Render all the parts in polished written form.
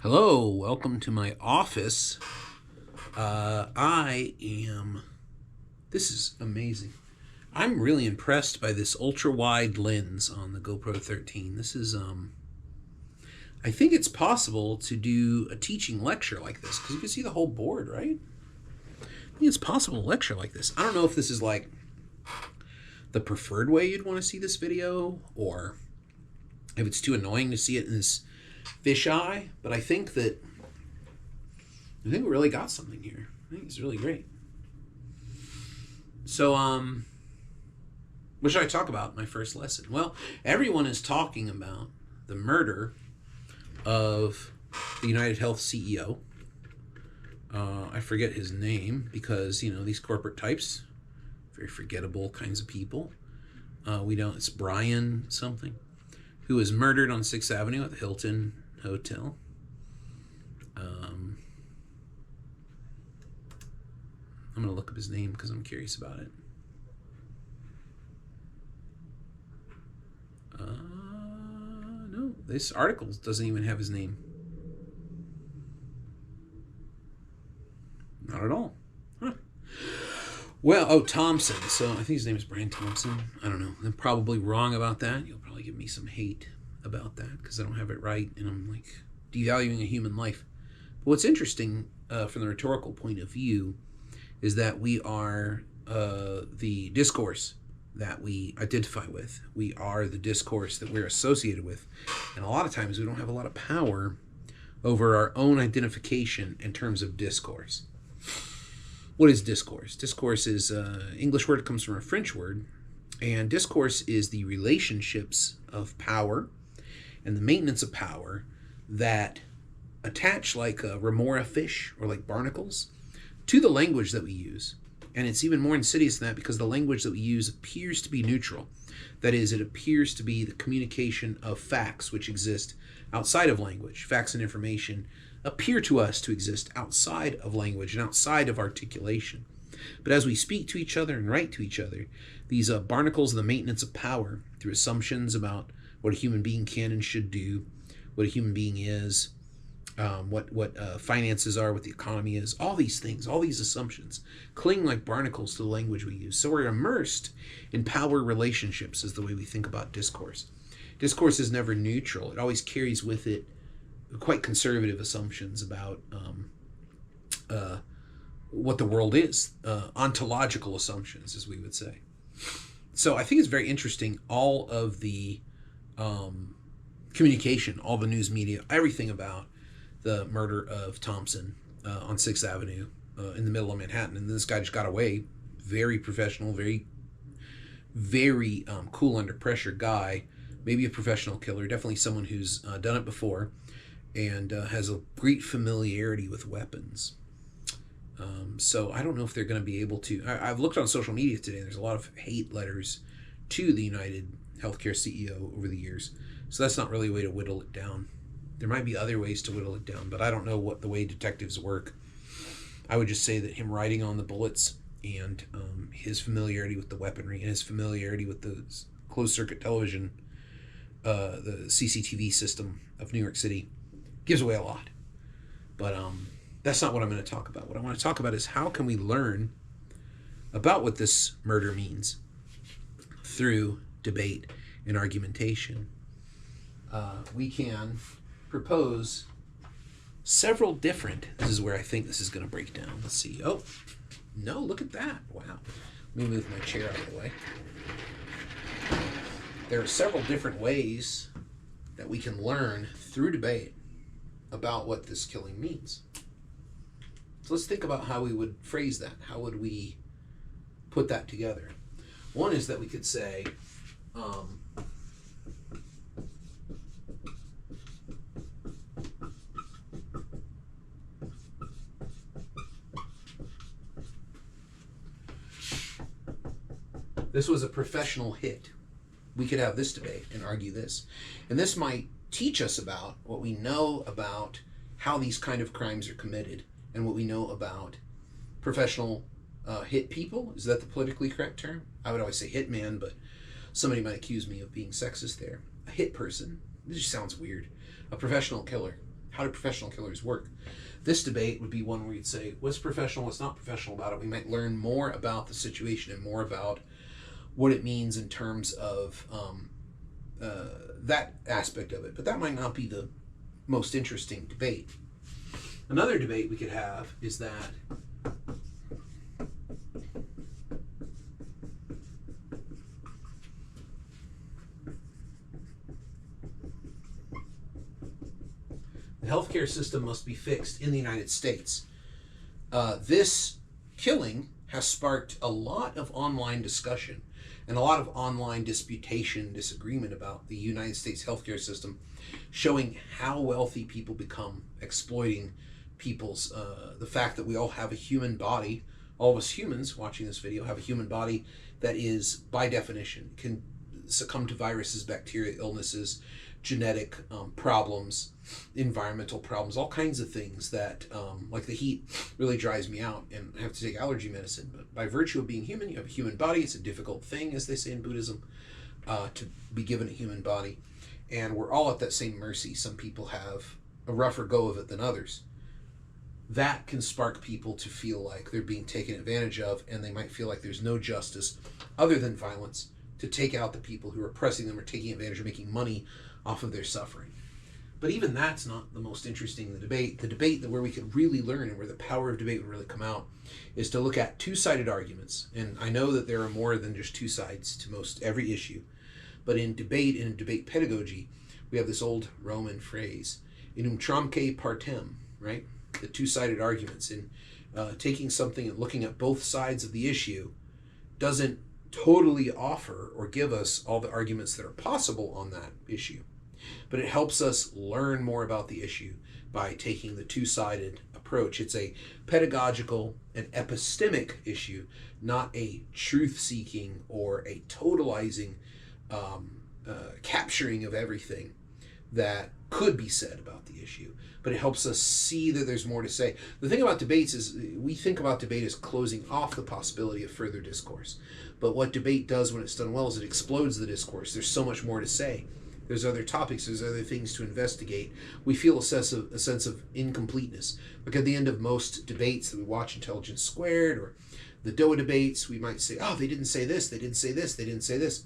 Hello, welcome to my office. This is amazing. I'm really impressed by this ultra wide lens on the GoPro 13. I think it's possible to do a teaching lecture like this because you can see the whole board, right? I think it's possible to lecture like this. I don't know if this is like the preferred way you'd want to see this video or if it's too annoying to see it in this fisheye, but I think we really got something here. I think it's really great. So, what should I talk about in my first lesson? Well, everyone is talking about the murder of the United Health CEO. I forget his name because, these corporate types, very forgettable kinds of people. It's Brian something, who was murdered on 6th Avenue at the Hilton Hotel. I'm going to look up his name because I'm curious about it. No, this article doesn't even have his name. Not at all. Huh. Well, Thompson. So I think his name is Brian Thompson. I don't know. I'm probably wrong about that. You'll probably give me some hate about that because I don't have it right and I'm like devaluing a human life. But what's interesting from the rhetorical point of view is that we are the discourse that we identify with. We are the discourse that we're associated with. And a lot of times we don't have a lot of power over our own identification in terms of discourse. What is discourse? Discourse is an English word. It comes from a French word. And discourse is the relationships of power and the maintenance of power that attach like remora fish or like barnacles to the language that we use. And it's even more insidious than that because the language that we use appears to be neutral. That is, it appears to be the communication of facts which exist outside of language. Facts and information appear to us to exist outside of language and outside of articulation. But as we speak to each other and write to each other, these barnacles of the maintenance of power through assumptions about what a human being can and should do, what a human being is, what finances are, what the economy is, all these things, all these assumptions cling like barnacles to the language we use. So we're immersed in power relationships is the way we think about discourse. Discourse is never neutral. It always carries with it quite conservative assumptions about what the world is, ontological assumptions, as we would say. So I think it's very interesting, all of the communication, all the news media, everything about the murder of Thompson on 6th Avenue in the middle of Manhattan. And this guy just got away. Very professional, very, very cool under pressure guy. Maybe a professional killer. Definitely someone who's done it before and has a great familiarity with weapons. So I don't know if they're going to be able to. I've looked on social media today. There's a lot of hate letters to the United Healthcare CEO over the years. So that's not really a way to whittle it down. There might be other ways to whittle it down, but I don't know what the way detectives work. I would just say that him writing on the bullets and his familiarity with the weaponry and his familiarity with the closed circuit television, the CCTV system of New York City, gives away a lot. But that's not what I'm going to talk about. What I want to talk about is how can we learn about what this murder means through debate and argumentation. We can propose several different, this is where I think this is going to break down. Let's see. Oh, no, look at that. Wow. Let me move my chair out of the way. There are several different ways that we can learn through debate about what this killing means. So let's think about how we would phrase that. How would we put that together? One is that we could say, this was a professional hit. We could have this debate and argue this. And this might teach us about what we know about how these kind of crimes are committed and what we know about professional hit people. Is that the politically correct term? I would always say hitman, but somebody might accuse me of being sexist there. A hit person. This just sounds weird. A professional killer. how do professional killers work? This debate would be one where you'd say, what's professional, what's not professional about it? We might learn more about the situation and more about what it means in terms of that aspect of it. But that might not be the most interesting debate. Another debate we could have is that the healthcare system must be fixed in the United States. This killing has sparked a lot of online discussion and a lot of online disputation, disagreement about the United States healthcare system, showing how wealthy people become, exploiting people's, the fact that we all have a human body, all of us humans watching this video have a human body that is, by definition, can succumb to viruses, bacteria, illnesses, genetic problems, environmental problems, all kinds of things that, like the heat really dries me out and I have to take allergy medicine. But by virtue of being human, you have a human body. It's a difficult thing, as they say in Buddhism, to be given a human body. And we're all at that same mercy. Some people have a rougher go of it than others. That can spark people to feel like they're being taken advantage of, and they might feel like there's no justice other than violence to take out the people who are oppressing them or taking advantage or making money off of their suffering. But even that's not the most interesting in the debate. The debate where we could really learn and where the power of debate would really come out is to look at two-sided arguments. And I know that there are more than just two sides to most every issue. But in debate and in debate pedagogy, we have this old Roman phrase, in utramque partem, right? The two-sided arguments. In taking something and looking at both sides of the issue doesn't totally offer or give us all the arguments that are possible on that issue. But it helps us learn more about the issue by taking the two-sided approach. It's a pedagogical and epistemic issue, not a truth-seeking or a totalizing capturing of everything that could be said about the issue. But it helps us see that there's more to say. The thing about debates is we think about debate as closing off the possibility of further discourse. But what debate does when it's done well is it explodes the discourse. There's so much more to say. There's other topics, there's other things to investigate. We feel a sense of incompleteness. Like at the end of most debates that we watch, Intelligence Squared or the DOA debates, we might say, oh, they didn't say this, they didn't say this, they didn't say this.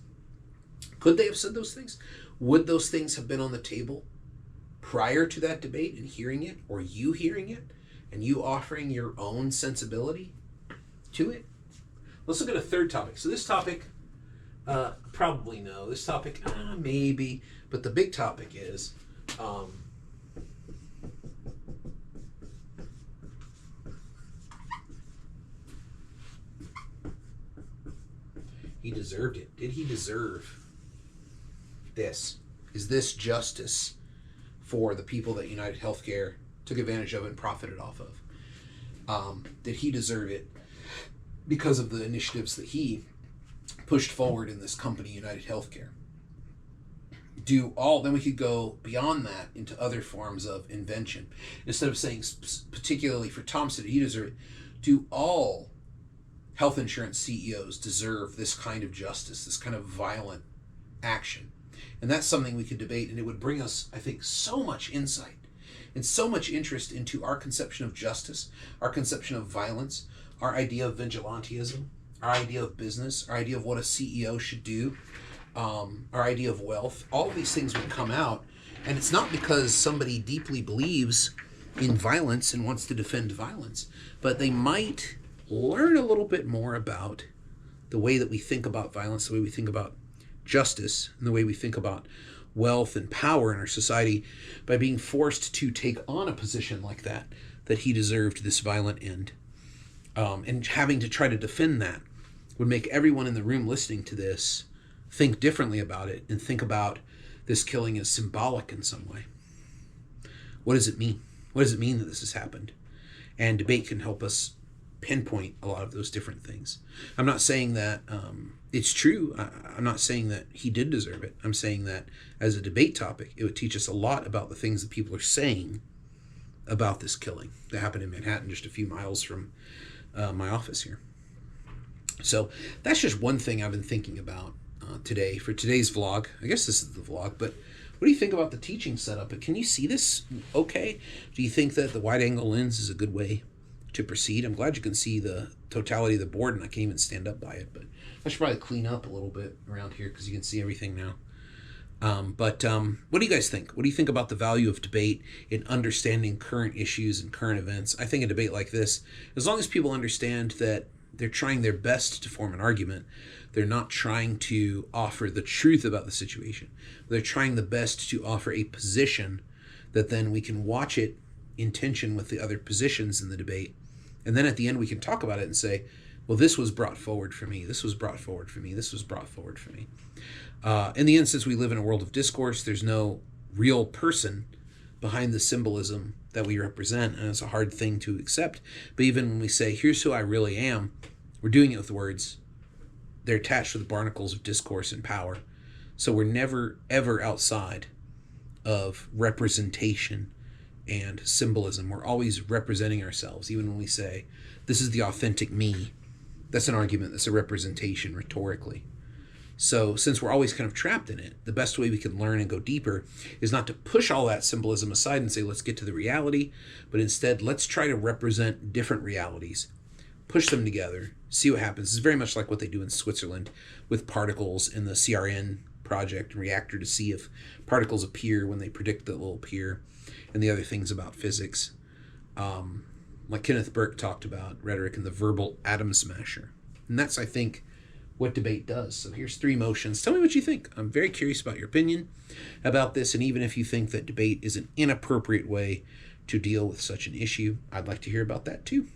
Could they have said those things? Would those things have been on the table prior to that debate and hearing it, or you hearing it, and you offering your own sensibility to it? Let's look at a third topic. So this topic, probably no. This topic, maybe. But the big topic is he deserved it. Did he deserve this? Is this justice for the people that United Healthcare took advantage of and profited off of? Did he deserve it because of the initiatives that he pushed forward in this company, United Healthcare? Then we could go beyond that into other forms of invention. Instead of saying particularly for Thompson, did he deserve it? Do all health insurance CEOs deserve this kind of justice, this kind of violent action? And that's something we could debate, and it would bring us, I think, so much insight and so much interest into our conception of justice, our conception of violence, our idea of vigilantism, our idea of business, our idea of what a CEO should do, our idea of wealth. All of these things would come out, and it's not because somebody deeply believes in violence and wants to defend violence, but they might learn a little bit more about the way that we think about violence, the way we think about justice, and the way we think about wealth and power in our society by being forced to take on a position like that he deserved this violent end. And having to try to defend that would make everyone in the room listening to this think differently about it and think about this killing as symbolic in some way. What does it mean? What does it mean that this has happened? And debate can help us pinpoint a lot of those different things. I'm not saying that it's true. I'm not saying that he did deserve it. I'm saying that as a debate topic, it would teach us a lot about the things that people are saying about this killing that happened in Manhattan, just a few miles from my office here. So that's just one thing I've been thinking about today for today's vlog. I guess this is the vlog, but What do you think about the teaching setup? Can you see this okay? Do you think that the wide angle lens is a good way to proceed? I'm glad you can see the totality of the board, and I can't even stand up by it, but I should probably clean up a little bit around here because you can see everything now. But what do you guys think? What do you think about the value of debate in understanding current issues and current events? I think a debate like this, as long as people understand that they're trying their best to form an argument, they're not trying to offer the truth about the situation. They're trying the best to offer a position that then we can watch it in tension with the other positions in the debate. And then at the end, we can talk about it and say, well, this was brought forward for me. This was brought forward for me. This was brought forward for me. In the end, since we live in a world of discourse, there's no real person behind the symbolism that we represent, and it's a hard thing to accept. But even when we say, here's who I really am, we're doing it with words. They're attached to the barnacles of discourse and power. So we're never, ever outside of representation and symbolism. We're always representing ourselves, even when we say, this is the authentic me. That's an argument. That's a representation rhetorically. So since we're always kind of trapped in it, the best way we can learn and go deeper is not to push all that symbolism aside and say, let's get to the reality, but instead, let's try to represent different realities, push them together, see what happens. It's very much like what they do in Switzerland with particles in the CRN project and reactor to see if particles appear when they predict that they'll appear, and the other things about physics. Like Kenneth Burke talked about rhetoric and the verbal atom smasher. And that's, I think, what debate does. So here's 3 motions. Tell me what you think. I'm very curious about your opinion about this, and even if you think that debate is an inappropriate way to deal with such an issue, I'd like to hear about that too.